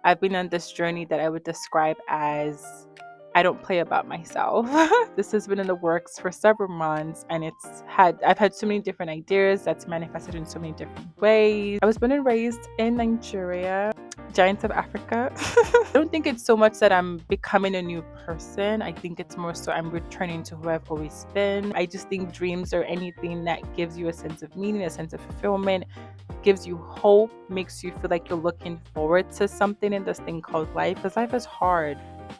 I've been on this journey that I would describe as I don't play about myself. This has been in the works for several months and I've had so many different ideas that's manifested in so many different ways. I was born and raised in Nigeria, giants of Africa. I don't think it's so much that I'm becoming a new person. I think it's more so I'm returning to who I've always been. I just think dreams or anything that gives you a sense of meaning, a sense of fulfillment, gives you hope, makes you feel like you're looking forward to something in this thing called life, because life is hard.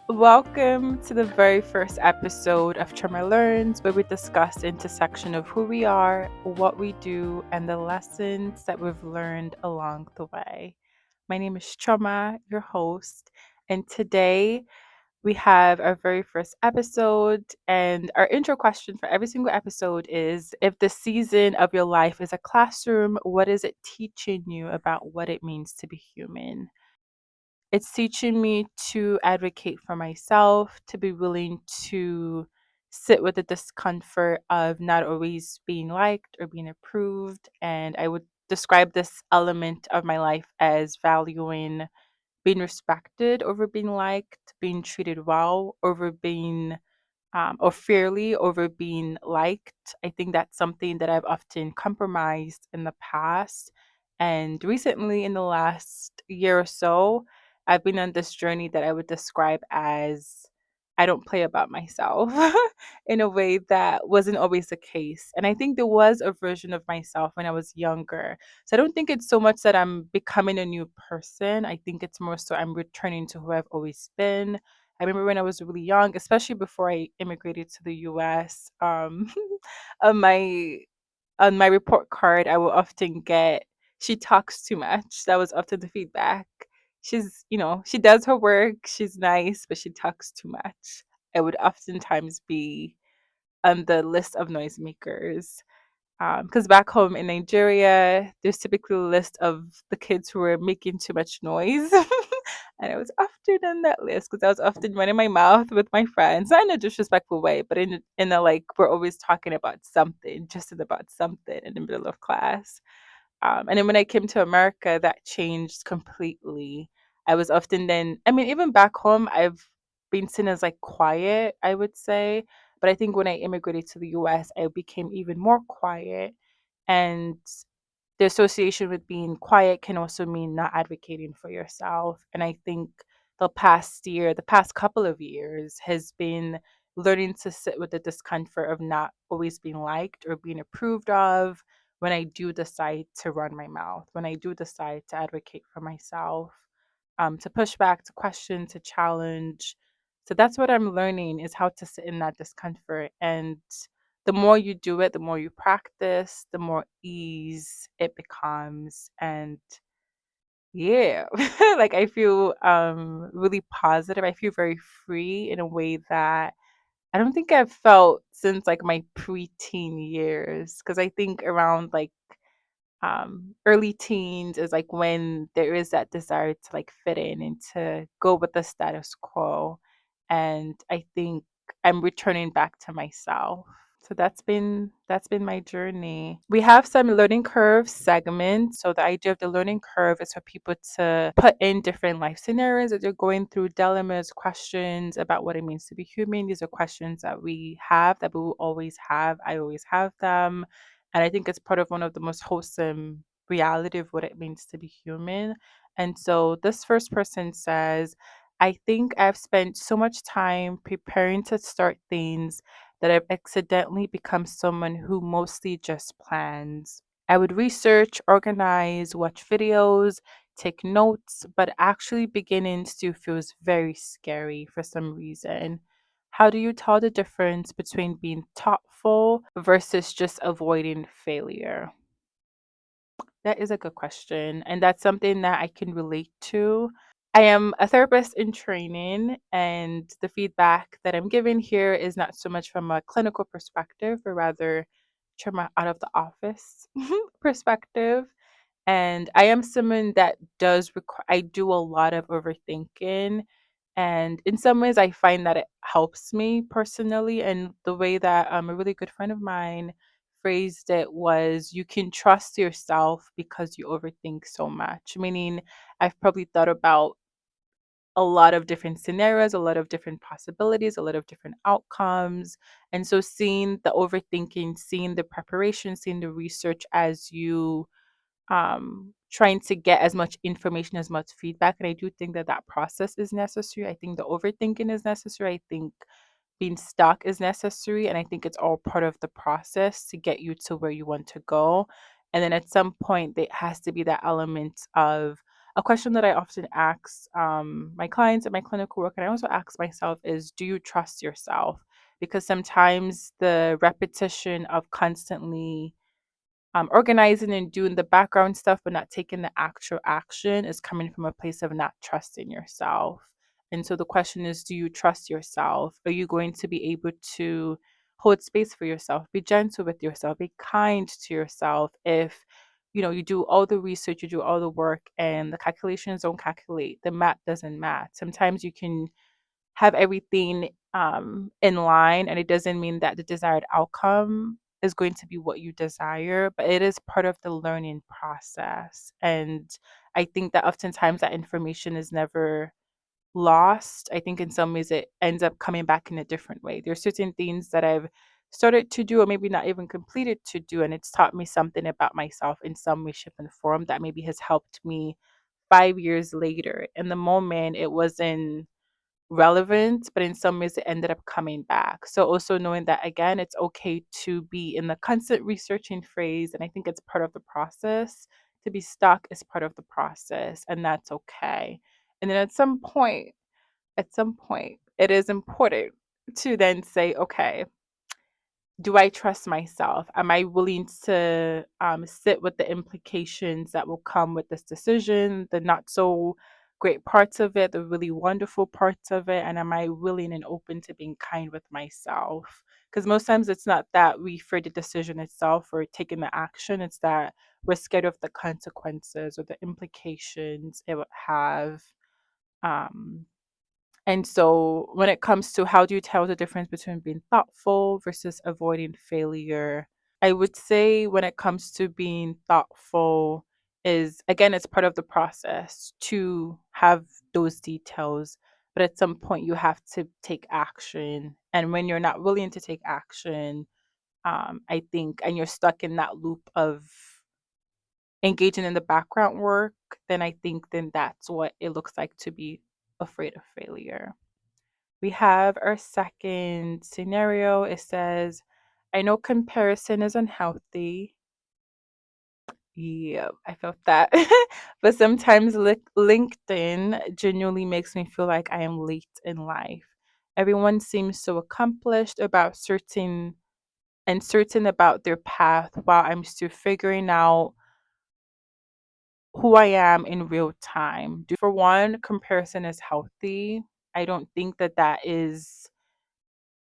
Welcome to the very first episode of Trauma Learns, where we discuss the intersection of who we are, what we do, and the lessons that we've learned along the way. My name is Trauma, your host, and today we have our very first episode. And our intro question for every single episode is, if the season of your life is a classroom, what is it teaching you about what it means to be human? It's teaching me to advocate for myself, to be willing to sit with the discomfort of not always being liked or being approved. And I would describe this element of my life as valuing being respected over being liked, being treated well over being or fairly over being liked. I think that's something that I've often compromised in the past. And recently, in the last year or so, I've been on this journey that I would describe as I don't play about myself in a way that wasn't always the case. And I think there was a version of myself when I was younger. So I don't think it's so much that I'm becoming a new person. I think it's more so I'm returning to who I've always been. I remember when I was really young, especially before I immigrated to the US, on my report card, I will often get, "She talks too much." That was often the feedback. She does her work, she's nice, but she talks too much. I would oftentimes be on the list of noisemakers. Because back home in Nigeria, there's typically a list of the kids who were making too much noise. And I was often on that list because I was often running my mouth with my friends, not in a disrespectful way, but in a like we're always talking about something, just about something in the middle of class. And then when I came to America, that changed completely. I was often then, I mean, even back home, I've been seen as like quiet, I would say. But I think when I immigrated to the US, I became even more quiet. And the association with being quiet can also mean not advocating for yourself. And I think the past couple of years has been learning to sit with the discomfort of not always being liked or being approved of when I do decide to run my mouth, when I do decide to advocate for myself, to push back, to question, to challenge. So that's what I'm learning is how to sit in that discomfort. And the more you do it, the more you practice, the more ease it becomes. And yeah, like I feel really positive. I feel very free in a way that I don't think I've felt since like my preteen years. Cause I think around like early teens is like when there is that desire to like fit in and to go with the status quo. And I think I'm returning back to myself. So that's been my journey. We have some learning curve segments. So the idea of the learning curve is for people to put in different life scenarios that they're going through, dilemmas, questions about what it means to be human. These are questions that we have, that we will always have. I always have them. And I think it's part of one of the most wholesome reality of what it means to be human. And so this first person says, I think I've spent so much time preparing to start things that I've accidentally become someone who mostly just plans. I would research, organize, watch videos, take notes, but actually beginning to feels very scary for some reason. How do you tell the difference between being thoughtful versus just avoiding failure? That is a good question. And that's something that I can relate to. I am a therapist in training, and the feedback that I'm giving here is not so much from a clinical perspective, but rather from a out of the office perspective. And I am someone that I do a lot of overthinking. And in some ways, I find that it helps me personally. And the way that a really good friend of mine phrased it was, you can trust yourself because you overthink so much. Meaning, I've probably thought about a lot of different scenarios, a lot of different possibilities, a lot of different outcomes. And so seeing the overthinking, seeing the preparation, seeing the research as you trying to get as much information, as much feedback. And I do think that that process is necessary. I think the overthinking is necessary. I think being stuck is necessary. And I think it's all part of the process to get you to where you want to go. And then at some point, there has to be that element of a question that I often ask my clients at my clinical work, and I also ask myself is, do you trust yourself? Because sometimes the repetition of constantly organizing and doing the background stuff, but not taking the actual action is coming from a place of not trusting yourself. And so the question is, do you trust yourself? Are you going to be able to hold space for yourself, be gentle with yourself, be kind to yourself if you do all the research, you do all the work and the calculations don't calculate, the math doesn't match. Sometimes you can have everything in line, and it doesn't mean that the desired outcome is going to be what you desire, but it is part of the learning process. And I think that oftentimes that information is never lost. I think in some ways it ends up coming back in a different way. There's certain things that I've started to do or maybe not even completed to do, and it's taught me something about myself in some way, shape, and form that maybe has helped me 5 years later. In the moment, it wasn't relevant, but in some ways it ended up coming back. So also knowing that again, it's okay to be in the constant researching phase. And I think it's part of the process. To be stuck is part of the process, and that's okay. And then at some point, it is important to then say, okay, do I trust myself? Am I willing to sit with the implications that will come with this decision, the not so great parts of it, the really wonderful parts of it? And am I willing and open to being kind with myself? Because most times it's not that we fear the decision itself or taking the action, it's that we're scared of the consequences or the implications it would have. Um, and so, when it comes to how do you tell the difference between being thoughtful versus avoiding failure, I would say when it comes to being thoughtful, is again, it's part of the process to have those details. But at some point, you have to take action. And when you're not willing to take action, I think, and you're stuck in that loop of engaging in the background work, then I think then that's what it looks like to be afraid of failure. We have our second scenario. It says, I know comparison is unhealthy. Yeah, I felt that. But sometimes LinkedIn genuinely makes me feel like I am late in life. Everyone seems so accomplished about certain about their path while I'm still figuring out who I am in real time. For one, comparison is healthy. I don't think that that is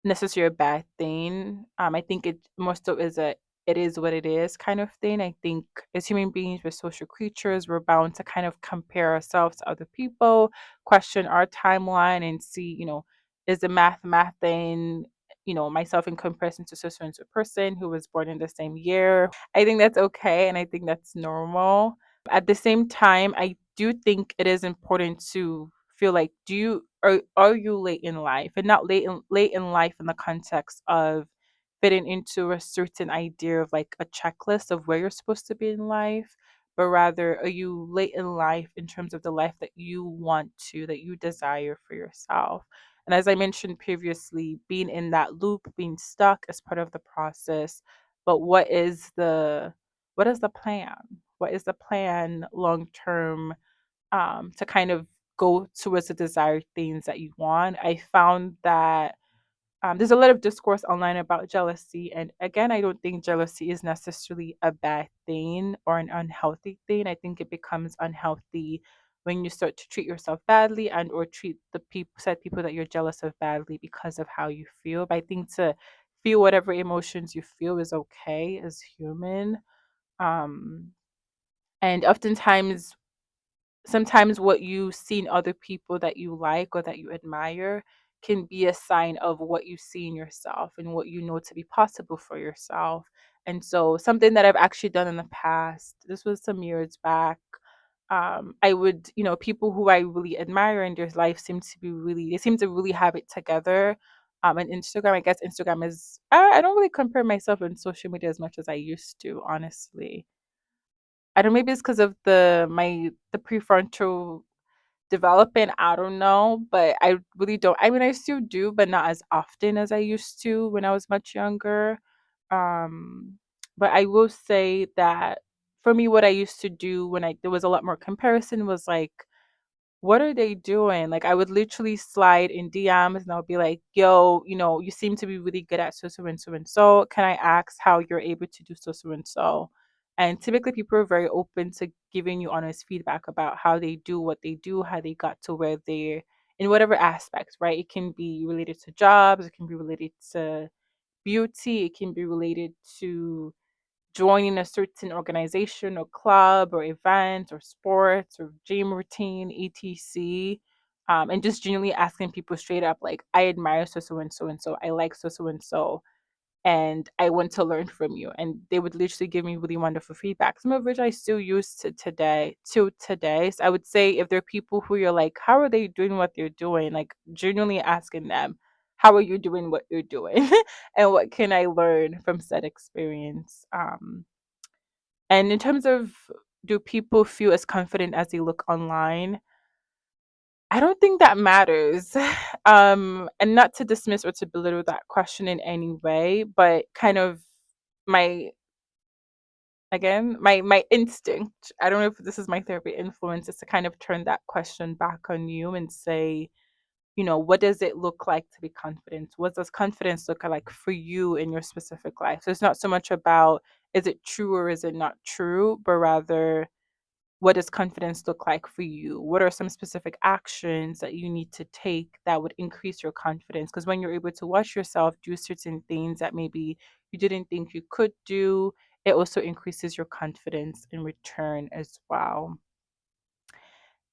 necessarily a bad thing. I think it more so is a it is what it is kind of thing. I think as human beings, we're social creatures. We're bound to kind of compare ourselves to other people, question our timeline, and see, is the math thing, myself in comparison to so and so person who was born in the same year. I think that's okay, and I think that's normal. At the same time, I do think it is important to feel like, are you late in life, and not late in life in the context of fitting into a certain idea of like a checklist of where you're supposed to be in life, but rather are you late in life in terms of the life that you want to, that you desire for yourself. And as I mentioned previously, being in that loop, being stuck is part of the process. But what is the plan? What is the plan long term, to kind of go towards the desired things that you want? I found that there's a lot of discourse online about jealousy. And again, I don't think jealousy is necessarily a bad thing or an unhealthy thing. I think it becomes unhealthy when you start to treat yourself badly and or treat the people that you're jealous of badly because of how you feel. But I think to feel whatever emotions you feel is okay as human. Um, and oftentimes, sometimes what you see in other people that you like or that you admire can be a sign of what you see in yourself and what you know to be possible for yourself. And so, something that I've actually done in the past, this was some years back. I would, people who I really admire in their life they seem to really have it together. And Instagram, I guess Instagram is, I don't really compare myself in social media as much as I used to, honestly. I don't, maybe it's because of the prefrontal development, I don't know, but I really don't. I mean, I still do, but not as often as I used to when I was much younger. Um, but I will say that for me, what I used to do when there was a lot more comparison was like, what are they doing? Like I would literally slide in DMs and I would be like, yo, you seem to be really good at so so and so and so. Can I ask how you're able to do so so and so? And typically people are very open to giving you honest feedback about how they do what they do, how they got to where they're in whatever aspect, right? It can be related to jobs, it can be related to beauty, it can be related to joining a certain organization or club or event or sports or gym routine, etc. And just genuinely asking people straight up, like, I admire so so and so and so. I like so so and I want to learn from you. And they would literally give me really wonderful feedback, some of which I still use to today. So I would say if there are people who you're like, how are they doing what they're doing? Like genuinely asking them, how are you doing what you're doing? And what can I learn from said experience? And in terms of, do people feel as confident as they look online? I don't think that matters. And not to dismiss or to belittle that question in any way, but kind of my my instinct. I don't know if this is my therapy influence, is to kind of turn that question back on you and say, what does it look like to be confident? What does confidence look like for you in your specific life? So it's not so much about is it true or is it not true, but rather what does confidence look like for you? What are some specific actions that you need to take that would increase your confidence? Because when you're able to watch yourself do certain things that maybe you didn't think you could do, it also increases your confidence in return as well.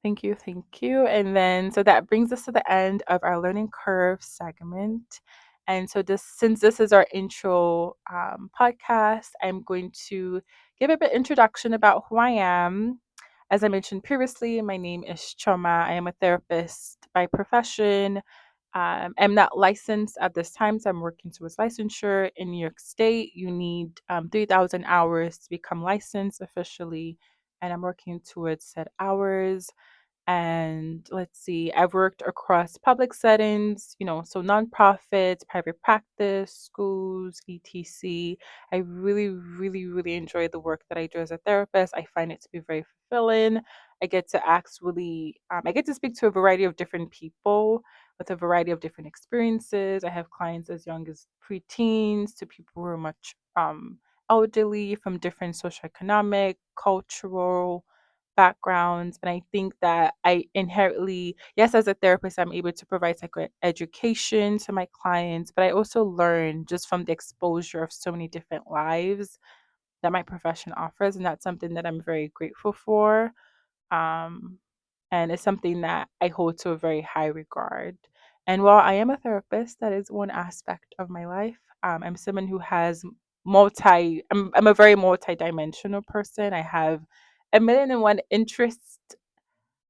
Thank you, thank you. And then, so that brings us to the end of our learning curve segment. And so, since this is our intro podcast, I'm going to give a bit introduction about who I am. As I mentioned previously, my name is Choma. I am a therapist by profession. I'm not licensed at this time, so I'm working towards licensure. In New York State, you need 3,000 hours to become licensed officially, and I'm working towards said hours. And let's see, I've worked across public settings, so nonprofits, private practice, schools, etc. I really, really, really enjoy the work that I do as a therapist. I find it to be very fulfilling. I get to speak to a variety of different people with a variety of different experiences. I have clients as young as preteens to people who are much elderly, from different socioeconomic, cultural backgrounds. And I think that I inherently, yes, as a therapist, I'm able to provide education to my clients, but I also learn just from the exposure of so many different lives that my profession offers. And that's something that I'm very grateful for. Um, and it's something that I hold to a very high regard. And while I am a therapist, that is one aspect of my life. I'm someone who has I'm a very multi-dimensional person. I have a million and one interests.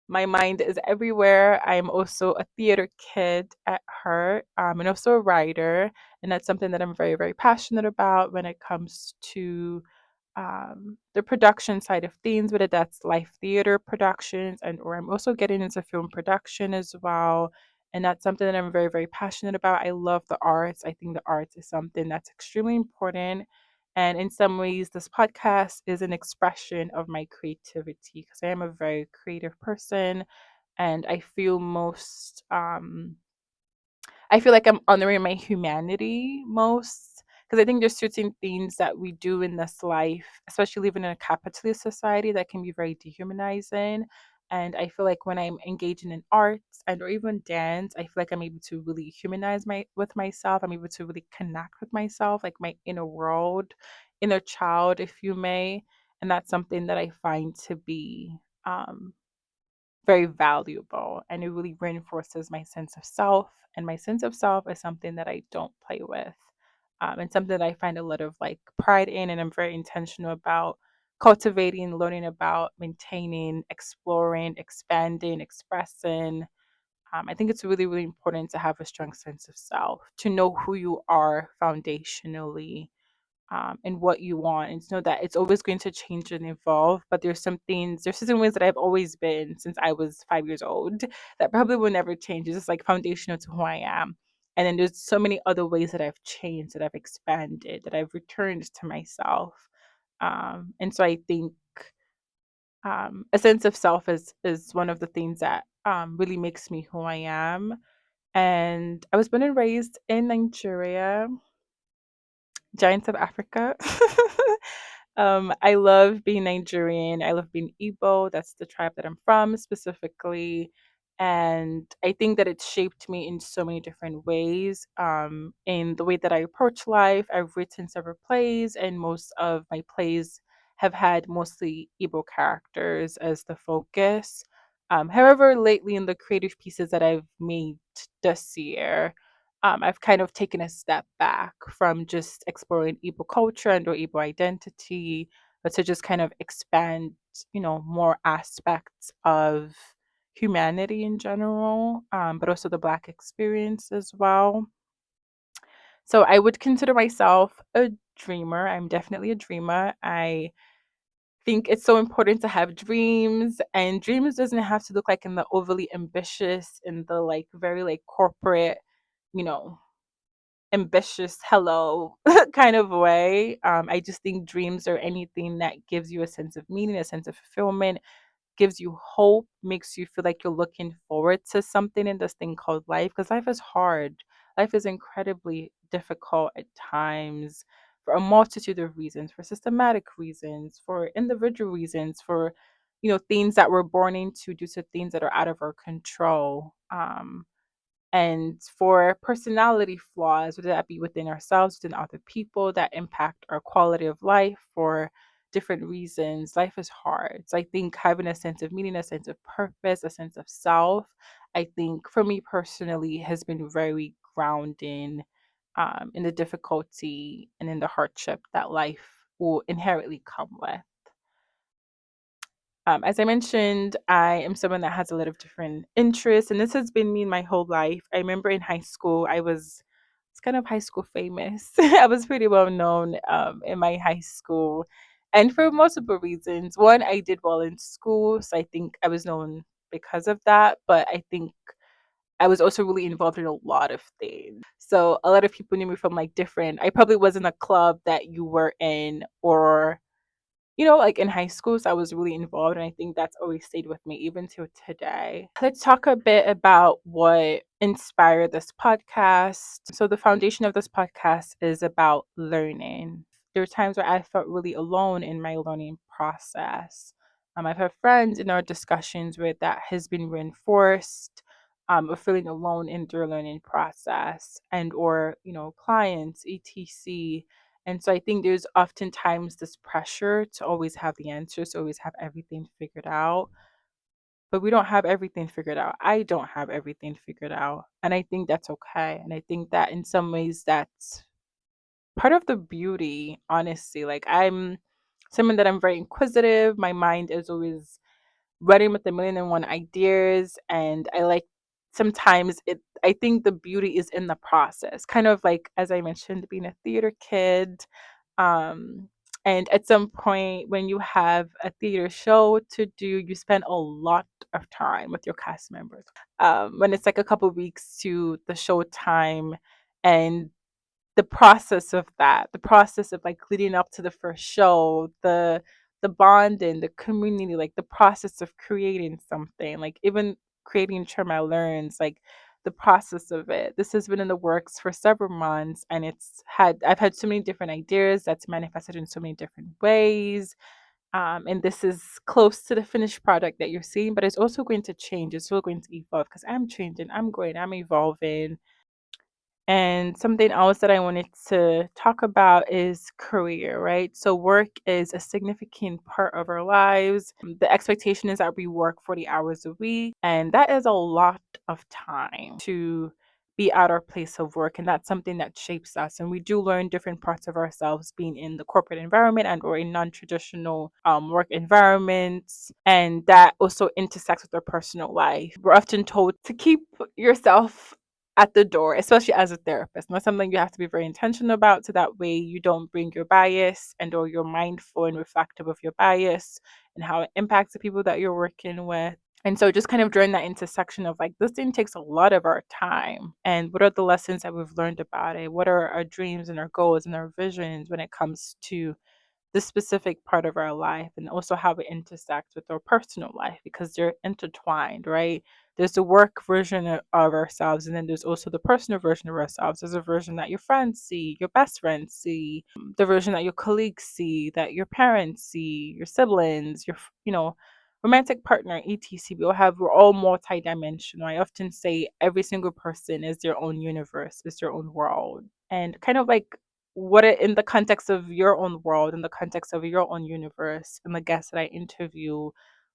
My mind is everywhere. I'm also a theater kid at heart, and also a writer. And that's something that I'm very, very passionate about when it comes to the production side of things, whether that's live theater productions, and or I'm also getting into film production as well. And that's something that I'm very, very passionate about. I love the arts. I think the arts is something that's extremely important. And in some ways, this podcast is an expression of my creativity because I am a very creative person, and I feel like I'm honoring my humanity most, because I think there's certain things that we do in this life, especially living in a capitalist society, that can be very dehumanizing. And I feel like when I'm engaging in arts and or even dance, I feel like I'm able to really humanize myself. I'm able to really connect with myself, like my inner world, inner child, if you may. And that's something that I find to be very valuable, and it really reinforces my sense of self. And my sense of self is something that I don't play with. And something that I find a lot of like pride in, and I'm very intentional about cultivating, learning about, maintaining, exploring, expanding, expressing. I think it's really, really important to have a strong sense of self, to know who you are foundationally, and what you want, and to know that it's always going to change and evolve. But there's certain ways that I've always been since I was 5 years old that probably will never change. It's just like foundational to who I am. And then there's so many other ways that I've changed, that I've expanded, that I've returned to myself. And so I think a sense of self is one of the things that really makes me who I am. And I was born and raised in Nigeria, Giants of Africa. I love being Nigerian. I love being Igbo. That's the tribe that I'm from specifically. And I think that it shaped me in so many different ways. In the way that I approach life, I've written several plays, and most of my plays have had mostly Igbo characters as the focus. However, lately in the creative pieces that I've made this year, I've kind of taken a step back from just exploring Igbo culture and or Igbo identity, but to just kind of expand, more aspects of humanity in general, but also the Black experience as well. So I would consider myself a dreamer. I'm definitely a dreamer. I think it's so important to have dreams, and dreams doesn't have to look like in the overly ambitious, in the like very like corporate, you know ambitious hello kind of way. I just think dreams are anything that gives you a sense of meaning, a sense of fulfillment, gives you hope, makes you feel like you're looking forward to something in this thing called life. Because life is hard. Life is incredibly difficult at times for a multitude of reasons, for systematic reasons, for individual reasons, for things that we're born into due to things that are out of our control. And for personality flaws, whether that be within ourselves, within other people, that impact our quality of life for different reasons. Life is hard. So I think having a sense of meaning, a sense of purpose, a sense of self, I think for me personally has been very grounding, in the difficulty and in the hardship that life will inherently come with. As I mentioned, I am someone that has a lot of different interests, and this has been me my whole life. I remember in high school, it's kind of high school famous. I was pretty well known in my high school, and for multiple reasons. One, I did well in school, so I think I was known because of that. But I think I was also really involved in a lot of things. So a lot of people knew me from like different. I probably was in a club that you were in, or like in high school, so I was really involved, and I think that's always stayed with me even to today. Let's talk a bit about what inspired this podcast. So, the foundation of this podcast is about learning. There are times where I felt really alone in my learning process. I've had friends in our discussions where that has been reinforced, of feeling alone in their learning process, and or clients, etc. And so I think there's oftentimes this pressure to always have the answers, to always have everything figured out. But we don't have everything figured out. I don't have everything figured out. And I think that's okay. And I think that in some ways that's part of the beauty, honestly. Like I'm someone that I'm very inquisitive. My mind is always running with a million and one ideas, and I like sometimes it I think the beauty is in the process, kind of like as I mentioned, being a theater kid. um and at some point when you have a theater show to do, you spend a lot of time with your cast members, when it's like a couple weeks to the show time. And the process of that, the process of like leading up to the first show, the bonding, the community, like the process of creating something, like even creating Trauma Learns, like the process of it. This has been in the works for several months, and I've had so many different ideas that's manifested in so many different ways. And this is close to the finished product that you're seeing, but it's also going to change. It's still going to evolve because I'm changing, I'm growing, I'm evolving. And something else that I wanted to talk about is career, right? So, work is a significant part of our lives. The expectation is that we work 40 hours a week, and that is a lot of time to be at our place of work, and that's something that shapes us. And we do learn different parts of ourselves being in the corporate environment and or in non-traditional work environments, and that also intersects with our personal life. We're often told to keep yourself at the door, especially as a therapist. And that's something you have to be very intentional about, so that way you don't bring your bias, and or you're mindful and reflective of your bias and how it impacts the people that you're working with. And so just kind of during that intersection of like, this thing takes a lot of our time. And what are the lessons that we've learned about it? What are our dreams and our goals and our visions when it comes to this specific part of our life, and also how it intersects with our personal life, because they're intertwined, right? There's the work version of ourselves, and then there's also the personal version of ourselves. There's a version that your friends see, your best friends see, the version that your colleagues see, that your parents see, your siblings, romantic partner, etc. We're all multidimensional. I often say every single person is their own universe, is their own world. And kind of like what it in the context of your own world, in the context of your own universe, and the guests that I interview,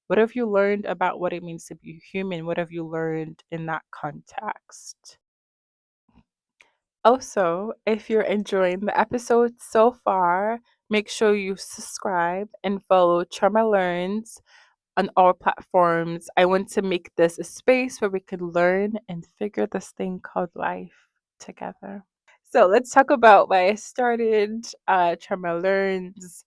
what have you learned about what it means to be human? What have you learned in that context? Also, if you're enjoying the episode so far, make sure you subscribe and follow Trauma Learns on all platforms. I want to make this a space where we can learn and figure this thing called life together. So let's talk about why I started Trauma Learns.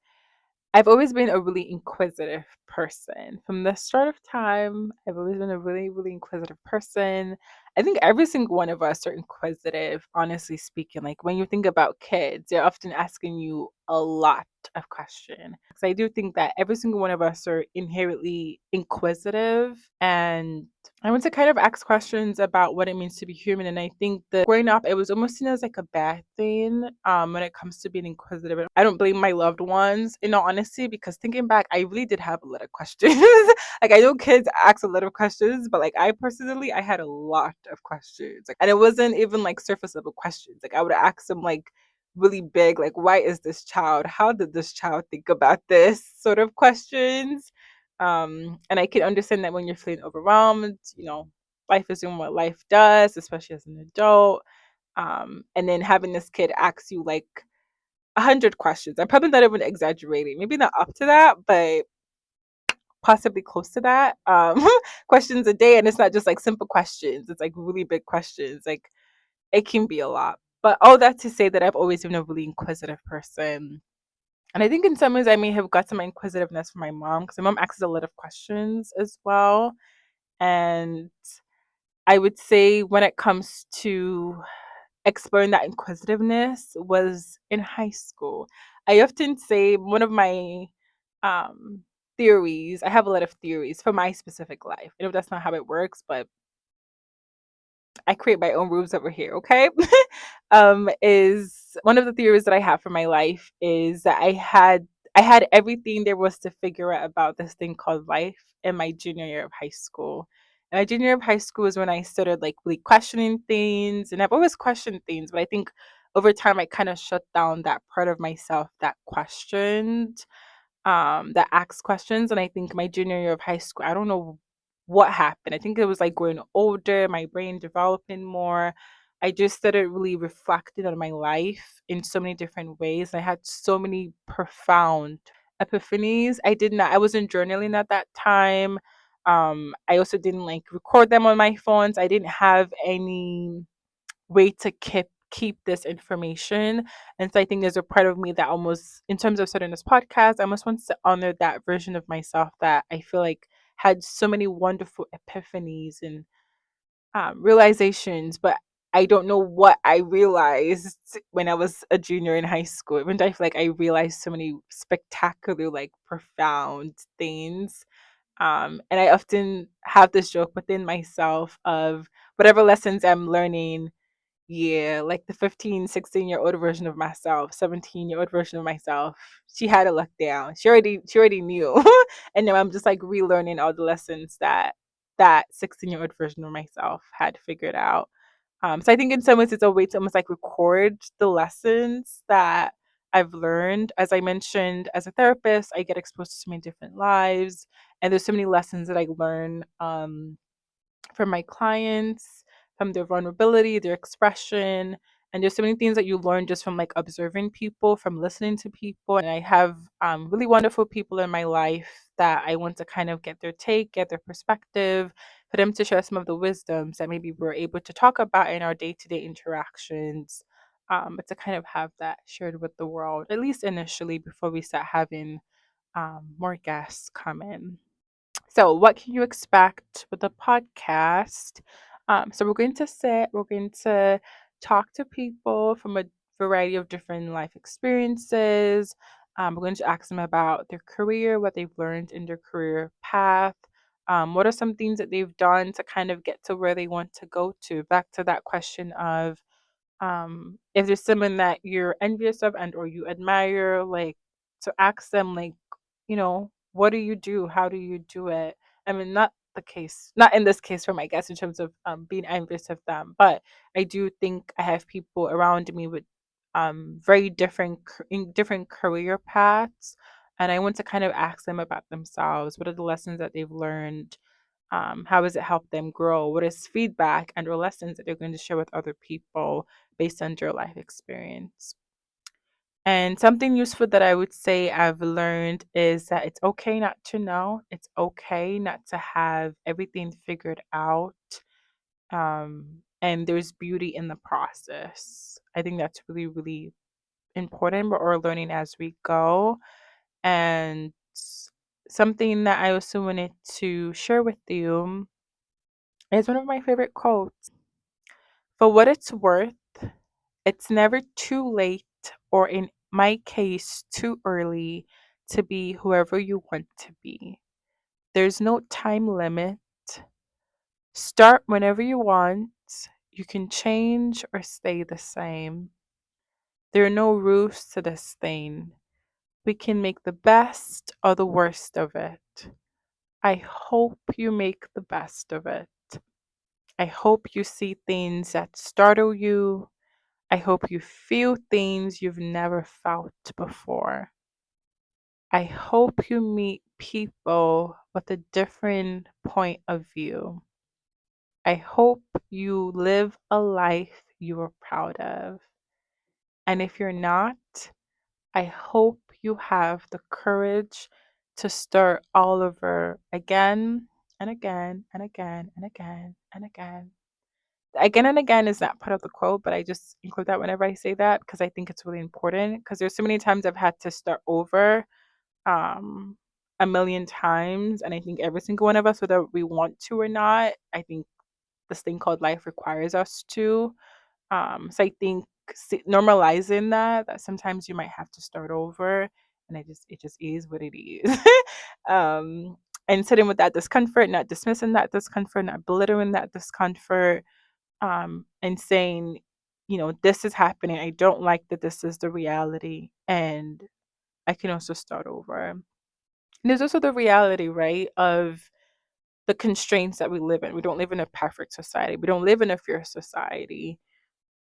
I've always been a really inquisitive person. From the start of time, I've always been a really, really inquisitive person. I think every single one of us are inquisitive, honestly speaking. Like when you think about kids, they're often asking you a lot of questions. So I do think that every single one of us are inherently inquisitive, and I want to kind of ask questions about what it means to be human. And I think that growing up, it was almost seen as like a bad thing when it comes to being inquisitive. I don't blame my loved ones, in all honesty, because thinking back, I really did have a lot of questions. Like I know kids ask a lot of questions, but like I personally, I had a lot of questions. Like, and it wasn't even like surface level questions. Like I would ask them like really big, like, why is this child? How did this child think about this sort of questions? And I can understand that when you're feeling overwhelmed, life is doing what life does, especially as an adult. And then having this kid ask you like 100 questions. I'm probably not even exaggerating, maybe not up to that, but possibly close to that. Questions a day, and it's not just like simple questions, it's like really big questions. Like it can be a lot. But all that to say that I've always been a really inquisitive person. And I think in some ways I may have got some inquisitiveness from my mom, because my mom asks a lot of questions as well. And I would say when it comes to exploring that inquisitiveness was in high school. I often say one of my um theories, I have a lot of theories for my specific life. I know that's not how it works, but I create my own rules over here, okay? Is one of the theories that I have for my life is that I had everything there was to figure out about this thing called life in my junior year of high school. And my junior year of high school is when I started like really questioning things, and I've always questioned things, but I think over time I kind of shut down that part of myself that questioned, that asks questions. And I think my junior year of high school, I don't know what happened. I think it was like growing older, my brain developing more. I just started really reflecting on my life in so many different ways. I had so many profound epiphanies. I wasn't journaling at that time. I also didn't like record them on my phones. I didn't have any way to keep this information. And so I think there's a part of me that almost, in terms of starting this podcast, I almost wants to honor that version of myself that I feel like had so many wonderful epiphanies and realizations, but I don't know what I realized when I was a junior in high school. Even though I feel like I realized so many spectacular, like profound things. And I often have this joke within myself of whatever lessons I'm learning, yeah, like the 15, 16-year-old version of myself, 17-year-old version of myself, she had it locked down. She already knew. And now I'm just like relearning all the lessons that 16-year-old version of myself had figured out. So I think in some ways it's a way to almost like record the lessons that I've learned. As I mentioned, as a therapist, I get exposed to so many different lives, and there's so many lessons that I learn from my clients, from their vulnerability, their expression. And there's so many things that you learn just from like observing people, from listening to people. And I have really wonderful people in my life that I want to kind of get their take, get their perspective, for them to share some of the wisdoms that maybe we're able to talk about in our day to day interactions. But to kind of have that shared with the world, at least initially, before we start having more guests come in. So, what can you expect with the podcast? So, we're going to talk to people from a variety of different life experiences. We're going to ask them about their career, what they've learned in their career path. What are some things that they've done to kind of get to where they want to go to? Back to that question of if there's someone that you're envious of and or you admire, like to ask them like, what do you do, how do you do it? I mean, not in this case for my guests in terms of being envious of them, but I do think I have people around me with very in different career paths, and I want to kind of ask them about themselves. What are the lessons that they've learned? How has it helped them grow? What is feedback and or lessons that they're going to share with other people based on their life experience? And something useful that I would say I've learned is that it's okay not to know. It's okay not to have everything figured out. And there's beauty in the process. I think that's really, really important, but we're learning as we go. And something that I also wanted to share with you is one of my favorite quotes. For what it's worth, it's never too late, or in my case, too early to be whoever you want to be. There's no time limit. Start whenever you want. You can change or stay the same. There are no rules to this thing. We can make the best or the worst of it. I hope you make the best of it. I hope you see things that startle you. I hope you feel things you've never felt before. I hope you meet people with a different point of view. I hope you live a life you are proud of. And if you're not, I hope you have the courage to start all over again and again and again and again and again. Again and again is not part of the quote, but I just include that whenever I say that because I think it's really important. Because there's so many times I've had to start over um, a million times, and I think every single one of us, whether we want to or not, I think this thing called life requires us to. So I think normalizing that sometimes you might have to start over, and it just is what it is. um, and sitting with that discomfort, not dismissing that discomfort, not belittling that discomfort, and saying, this is happening. I don't like that this is the reality, and I can also start over. And there's also the reality, right, of the constraints that we live in. We don't live in a perfect society. We don't live in a fair society.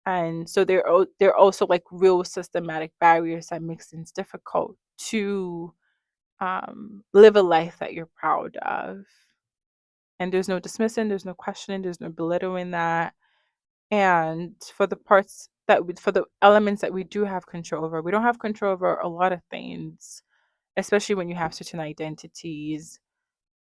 And so there are also like real systematic barriers that makes things difficult to live a life that you're proud of. And there's no dismissing, there's no questioning, there's no belittling that. And for the elements that we do have control over, we don't have control over a lot of things, especially when you have certain identities.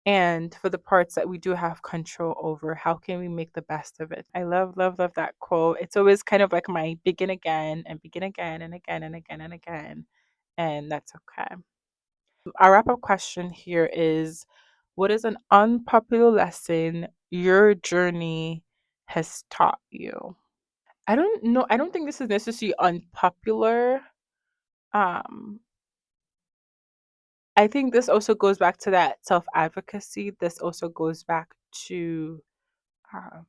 And for the parts that we do have control over, how can we make the best of it? I love, love, love that quote. It's always kind of like my begin again and begin again and again and again and again. And that's okay. Our wrap up question here is, what is an unpopular lesson your journey has taught you? I don't know. I don't think this is necessarily unpopular. Um, I think this also goes back to that self advocacy. This also goes back to uh,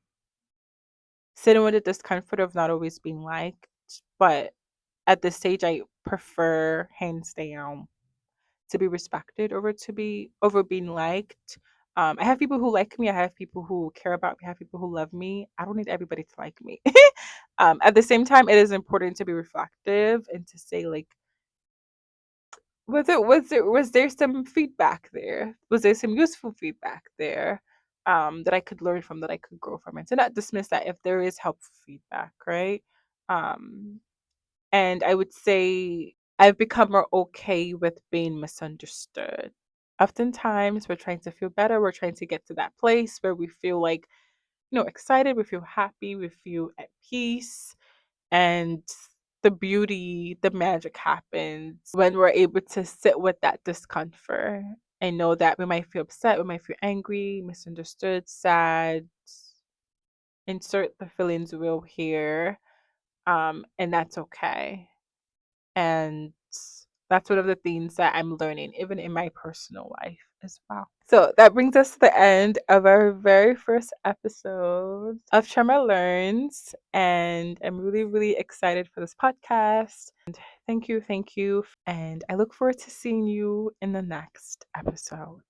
sitting with the discomfort of not always being liked. But at this stage, I prefer hands down to be respected over being liked. I have people who like me. I have people who care about me. I have people who love me. I don't need everybody to like me. At the same time, it is important to be reflective and to say like, was there some feedback there? Was there some useful feedback there? that I could learn from, that I could grow from, and to not dismiss that if there is helpful feedback, right? Um, and I would say I've become more okay with being misunderstood. Oftentimes, we're trying to feel better. We're trying to get to that place where we feel like, excited, we feel happy, we feel at peace. And the beauty, the magic happens when we're able to sit with that discomfort and know that we might feel upset, we might feel angry, misunderstood, sad, insert the feelings we'll hear, and that's okay. And that's one of the things that I'm learning, even in my personal life as well. So that brings us to the end of our very first episode of Trauma Learns. And I'm really, really excited for this podcast. And thank you. Thank you. And I look forward to seeing you in the next episode.